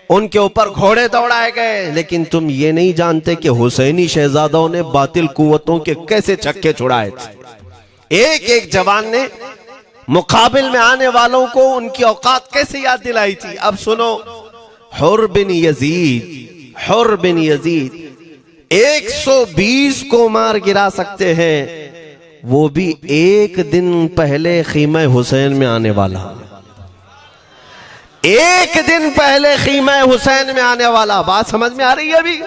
उनके ऊपर घोड़े दौड़ाए गए, लेकिन तुम ये नहीं जानते कि हुसैनी शहजादों ने बातिल कुव्वतों के कैसे छक्के छुड़ाए थे। एक एक जवान ने मुकाबिल में आने वालों को उनकी औकात कैसे याद दिलाई थी। अब सुनो, हुर बिन यजीद 120 को मार गिरा सकते हैं, वो भी एक दिन पहले खीमा हुसैन में आने वाला, एक दिन पहले खीमा हुसैन में आने वाला। बात समझ में आ रही है? अभी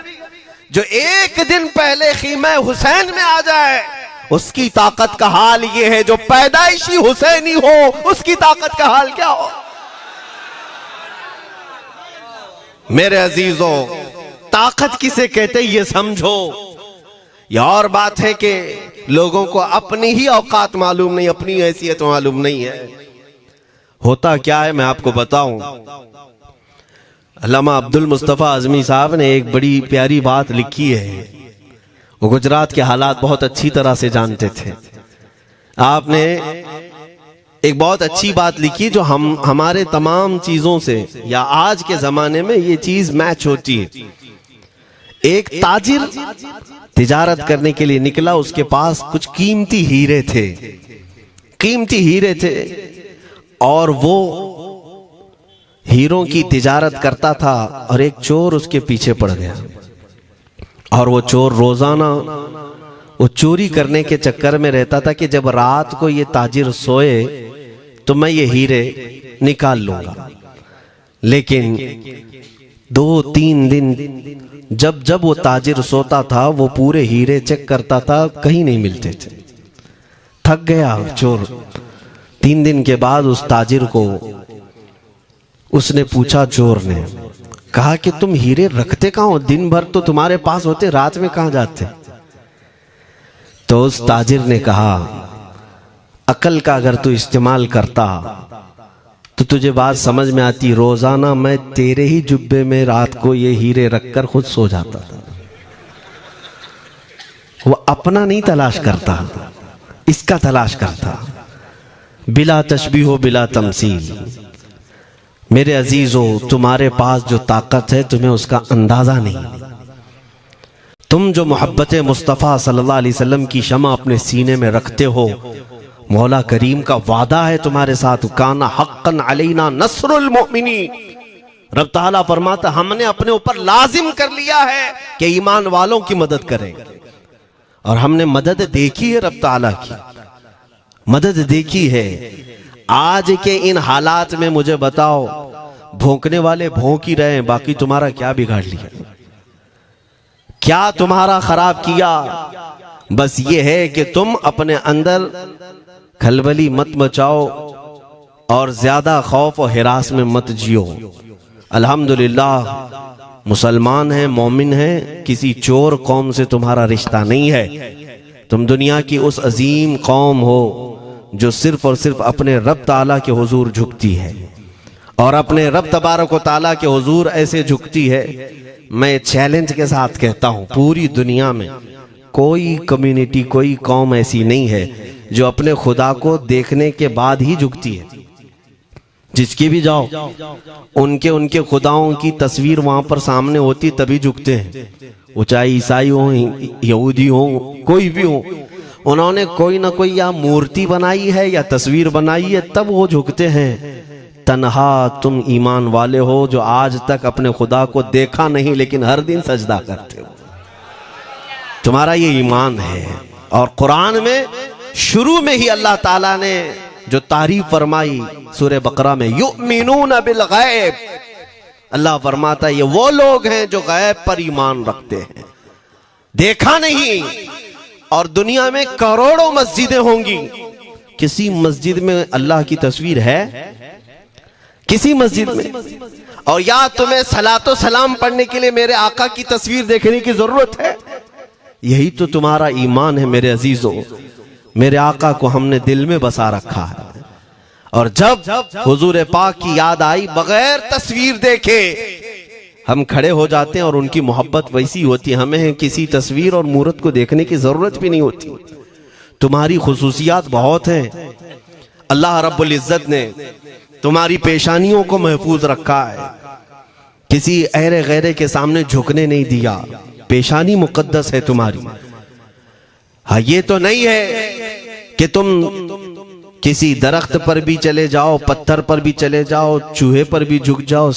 जो एक दिन पहले खीमा हुसैन में आ जाए उसकी ताकत का हाल ये है, जो पैदाइशी हुसैनी हो उसकी ताकत का हाल क्या हो। मेरे अजीजों, ताकत किसे कहते ये समझो। यह और बात है कि लोगों को अपनी ही औकात मालूम नहीं, अपनी हैसियत मालूम नहीं है। होता क्या है मैं आपको बताऊं। अल्लामा अब्दुल मुस्तफा आजमी साहब ने एक बड़ी प्यारी बात लिखी है। वो गुजरात के हालात बहुत अच्छी तरह से जानते थे। आपने एक बहुत अच्छी बात लिखी जो हमारे तमाम चीजों से या आज के जमाने में ये चीज मैच होती है। एक ताजिर तिजारत करने के लिए निकला, उसके पास कुछ कीमती हीरे थे और वो हीरों की तिजारत करता था और एक चोर उसके पीछे पड़ गया और वो चोर रोजाना वो चोरी करने के चक्कर में रहता था कि जब रात को ये ताजिर सोए तो मैं ये हीरे निकाल लूंगा। लेकिन 2-3 दिन जब वो ताजिर सोता था वो पूरे हीरे चेक करता था, कहीं नहीं मिलते थे। थक गया चोर। 3 दिन के बाद उस ताजिर को उसने पूछा, चोर ने कहा कि तुम हीरे रखते कहाँ हो, दिन भर तो तुम्हारे पास होते, रात में कहाँ जाते। तो उस ताजिर ने कहा, अकल का अगर तू इस्तेमाल करता तो तुझे बात समझ में आती। रोजाना मैं तेरे ही जुब्बे में रात को ये हीरे रखकर खुद सो जाता था। वो अपना नहीं तलाश करता, इसका तलाश करता। बिला तशबीह बिला तमसील। मेरे अजीजों, तुम्हारे पास जो ताकत है तुम्हें उसका अंदाजा नहीं। तुम जो मोहब्बत मुस्तफ़ा सल्लल्लाहु अलैहि वसल्लम की शमा अपने सीने में रखते हो, मौला करीम का वादा है तुम्हारे साथ, काना हक्कन अलैना नस्रुल मोमिनीन। रब ताला फरमाता हमने अपने ऊपर लाजिम कर लिया है कि ईमान वालों की मदद करें। और हमने मदद देखी है, रब ताला की मदद देखी है। आज के इन हालात में मुझे बताओ, भौंकने वाले भौंक ही रहे हैं, बाकी तुम्हारा क्या बिगाड़ लिया, क्या तुम्हारा खराब किया। बस ये है कि तुम अपने अंदर खलबली मत मचाओ और ज्यादा खौफ और हिरास में मत जियो। अल्हम्दुलिल्लाह मुसलमान हैं, मोमिन हैं, किसी चोर कौम से तुम्हारा रिश्ता नहीं है। तुम दुनिया की उस अजीम कौम हो जो सिर्फ और सिर्फ अपने रब ताला के हुजूर झुकती है और अपने रब तबारक व ताला के हुजूर ऐसे झुकती है। मैं चैलेंज के साथ कहता हूं, पूरी दुनिया में कोई कम्युनिटी, कोई कौम ऐसी नहीं है जो अपने खुदा को देखने के बाद ही झुकती है। जिसकी भी जाओ उनके खुदाओं की तस्वीर वहां पर सामने होती तभी झुकते हैं। वो चाहे ईसाई हो, यहूदी हो, कोई भी हो, उन्होंने कोई ना कोई या मूर्ति बनाई है या तस्वीर बनाई है, तब वो झुकते हैं। तन्हा तुम ईमान वाले हो जो आज तक अपने खुदा को देखा नहीं लेकिन हर दिन सजदा करते हो, तुम्हारा ये ईमान है। और कुरान में शुरू में ही अल्लाह ताला ने जो तारीफ फरमाई सूरह बकरा में, युमिनून बिल गैब, अल्लाह फरमाता है ये वो लोग हैं जो गैब पर ईमान रखते हैं, देखा नहीं। और दुनिया में करोड़ों मस्जिदें होंगी, किसी मस्जिद में अल्लाह की तस्वीर है? किसी मस्जिद में? और या तुम्हें सलातो सलाम पढ़ने के लिए मेरे आका की तस्वीर देखने की जरूरत है? यही तो तुम्हारा ईमान है मेरे अजीजों। मेरे आका को हमने दिल में बसा रखा है और जब हुजूर पाक की याद आई, बगैर तस्वीर देखे हम खड़े हो जाते हैं और उनकी मोहब्बत वैसी होती है, हमें किसी तस्वीर और मूरत को देखने की जरूरत भी नहीं होती। तुम्हारी खुसूसियात बहुत हैं। अल्लाह रब्बुल इज्जत ने तुम्हारी पेशानियों को महफूज रखा है, किसी अहरे गैरे के सामने झुकने नहीं दिया, पेशानी मुकद्दस है तुम्हारी। हाँ, ये तो नहीं है कि तुम किसी दरख्त पर भी चले जाओ, पत्थर पर भी चले जाओ, चूहे पर भी झुक जाओ,